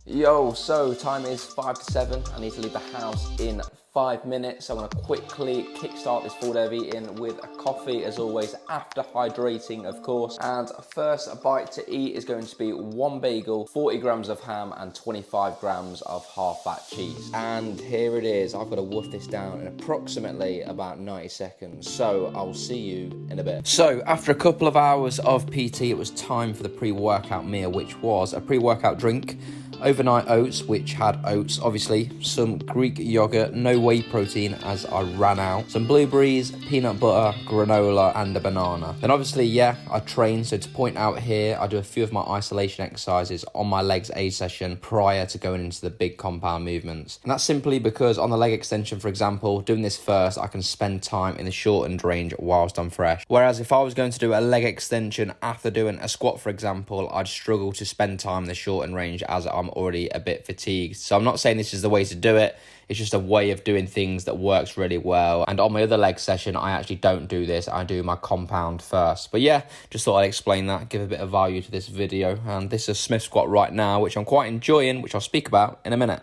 Yo, so time is 5 to 7. I need to leave the house in 5 minutes. I'm gonna quickly kickstart this full day of eating with a coffee, as always, after hydrating, of course. And first bite to eat is going to be 1 bagel, 40 grams of ham, and 25 grams of half-fat cheese. And here it is. I've got to wolf this down in approximately about 90 seconds. So I'll see you in a bit. So after a couple of hours of PT, it was time for the pre-workout meal, which was a pre-workout drink, overnight oats, which had oats, obviously, some Greek yogurt, no whey protein as I ran out, some blueberries, peanut butter, granola, and a banana. Then obviously, yeah, I train. So to point out here, I do a few of my isolation exercises on my legs A session prior to going into the big compound movements. And that's simply because on the leg extension, for example, doing this first, I can spend time in the shortened range whilst I'm fresh. Whereas if I was going to do a leg extension after doing a squat, for example, I'd struggle to spend time in the shortened range as I'm already a bit fatigued. So I'm not saying this is the way to do it. It's just a way of doing things that works really well. And on my other leg session, I actually don't do this. I do my compound first. But yeah, just thought I'd explain that, give a bit of value to this video. And this is a Smith squat right now, which I'm quite enjoying, which I'll speak about in a minute.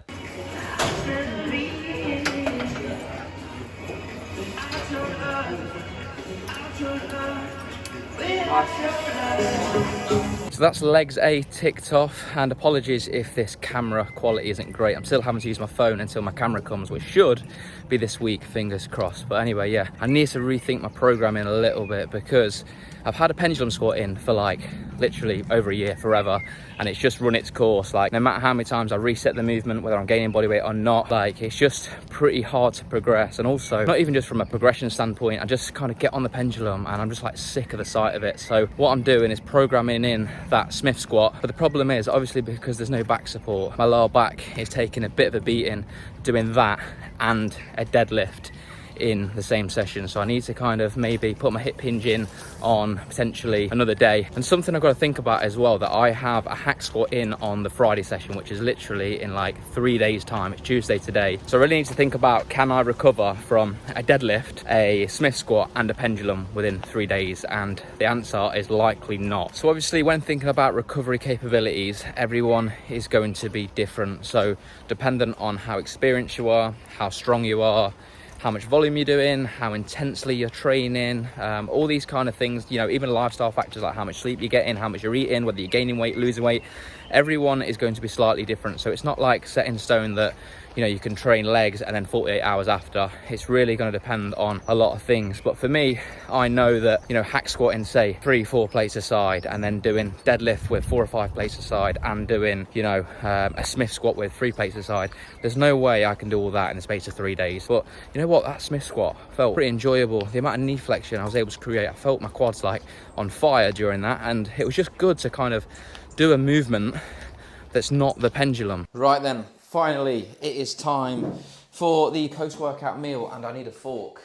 So that's legs A ticked off, and apologies if this camera quality isn't great. I'm still having to use my phone until my camera comes, which should be this week, fingers crossed. But anyway, yeah, I need to rethink my programming a little bit because I've had a pendulum squat in for like literally over a year, forever, and it's just run its course. Like no matter how many times I reset the movement, whether I'm gaining body weight or not, like it's just pretty hard to progress. And also, not even just from a progression standpoint, I just kind of get on the pendulum and I'm just like sick of the sight of it. So what I'm doing is programming in that Smith squat. But the problem is, obviously, because there's no back support, my lower back is taking a bit of a beating doing that and a deadlift in the same session. So I need to kind of maybe put my hip hinge in on potentially another day. And something I've got to think about as well, that I have a hack squat in on the Friday session, which is literally in like 3 days time. It's Tuesday today. So I really need to think about, can I recover from a deadlift, a Smith squat and a pendulum within 3 days? And the answer is likely not. So obviously when thinking about recovery capabilities, everyone is going to be different. So dependent on how experienced you are, how strong you are, how much volume you're doing, how intensely you're training, all these kind of things, you know, even lifestyle factors like how much sleep you're getting, how much you're eating, whether you're gaining weight, losing weight, everyone is going to be slightly different. So it's not like set in stone that, you know, you can train legs and then 48 hours after. It's really going to depend on a lot of things. But for me, I know that, you know, hack squatting, say 3-4 plates aside, and then doing deadlift with 4 or 5 plates aside, and doing, you know, a Smith squat with 3 plates aside, there's no way I can do all that in the space of 3 days. But you know what, that Smith squat felt pretty enjoyable. The amount of knee flexion I was able to create, I felt my quads like on fire during that, and it was just good to kind of do a movement that's not the pendulum. Right then, finally, it is time for the post-workout meal, and I need a fork.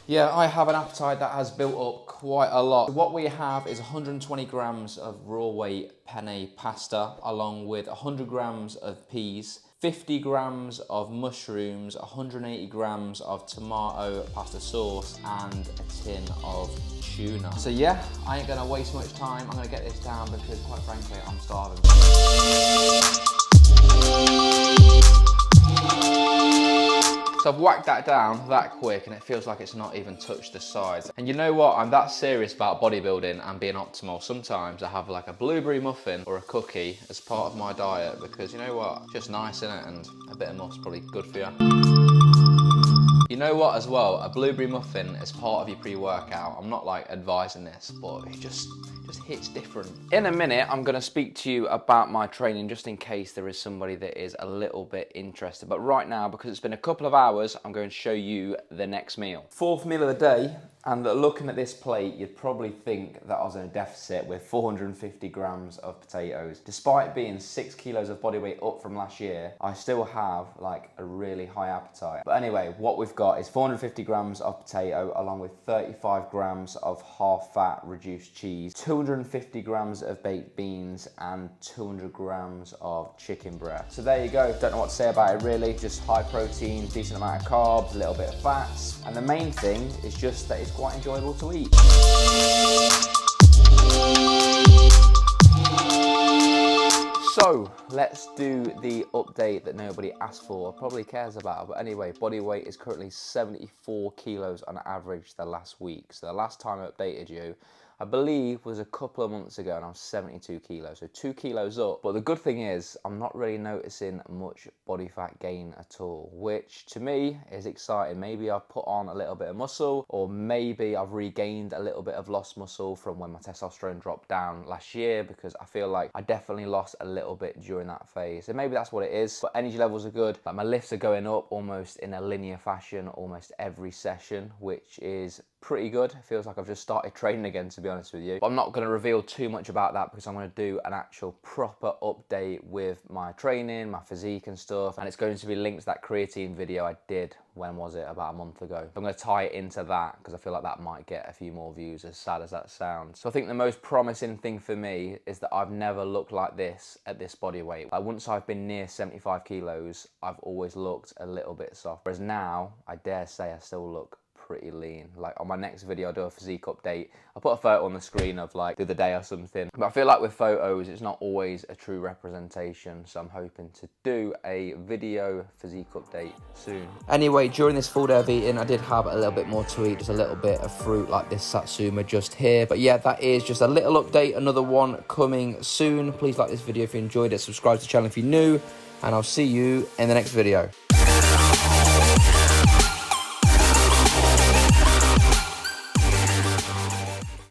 Yeah, I have an appetite that has built up quite a lot. What we have is 120 grams of raw weight penne pasta, along with 100 grams of peas, 50 grams of mushrooms, 180 grams of tomato pasta sauce, and a tin of tuna. So yeah, I ain't gonna waste much time. I'm gonna get this down because quite frankly, I'm starving. So I've whacked that down that quick and it feels like it's not even touched the sides. And you know what? I'm that serious about bodybuilding and being optimal. Sometimes I have like a blueberry muffin or a cookie as part of my diet because you know what? It's just nice, innit? And a bit of nuts probably good for you. You know what as well, a blueberry muffin as part of your pre-workout, I'm not like advising this, but it just hits different. In a minute, I'm gonna speak to you about my training just in case there is somebody that is a little bit interested. But right now, because it's been a couple of hours, I'm going to show you the next meal. 4th meal of the day, and looking at this plate, you'd probably think that I was in a deficit with 450 grams of potatoes. Despite being 6 kilos of body weight up from last year, I still have like a really high appetite. But anyway, what we've got is 450 grams of potato along with 35 grams of half-fat reduced cheese, 250 grams of baked beans, and 200 grams of chicken breast. So there you go. Don't know what to say about it really. Just high protein, decent amount of carbs, a little bit of fats. And the main thing is just that it's quite enjoyable to eat. So So let's do the update that nobody asked for or probably cares about. But anyway, body weight is currently 74 kilos on average the last week. So the last time I updated you, I believe, was a couple of months ago, and I was 72 kilos, so 2 kilos up. But the good thing is I'm not really noticing much body fat gain at all, which to me is exciting. Maybe I've put on a little bit of muscle, or maybe I've regained a little bit of lost muscle from when my testosterone dropped down last year, because I feel like I definitely lost a little bit during that phase. So maybe that's what it is. But energy levels are good. Like, my lifts are going up almost in a linear fashion almost every session, which is pretty good. It feels like I've just started training again, to be honest with you. But I'm not going to reveal too much about that, because I'm going to do an actual proper update with my training, my physique and stuff, and it's going to be linked to that creatine video I did, when was it, about a month ago. I'm going to tie it into that, because I feel like that might get a few more views, as sad as that sounds. So I think the most promising thing for me is that I've never looked like this at this body weight. Like, once I've been near 75 kilos, I've always looked a little bit soft, whereas now I dare say I still look pretty lean. Like, on my next video I'll do a physique update. I'll put a photo on the screen of like the other day or something, but I feel like with photos it's not always a true representation, so I'm hoping to do a video physique update soon. Anyway, during this full day of eating I did have a little bit more to eat, just a little bit of fruit like this satsuma just here. But yeah, that is just a little update, another one coming soon. Please like this video if you enjoyed it, subscribe to the channel if you're new, and I'll see you in the next video.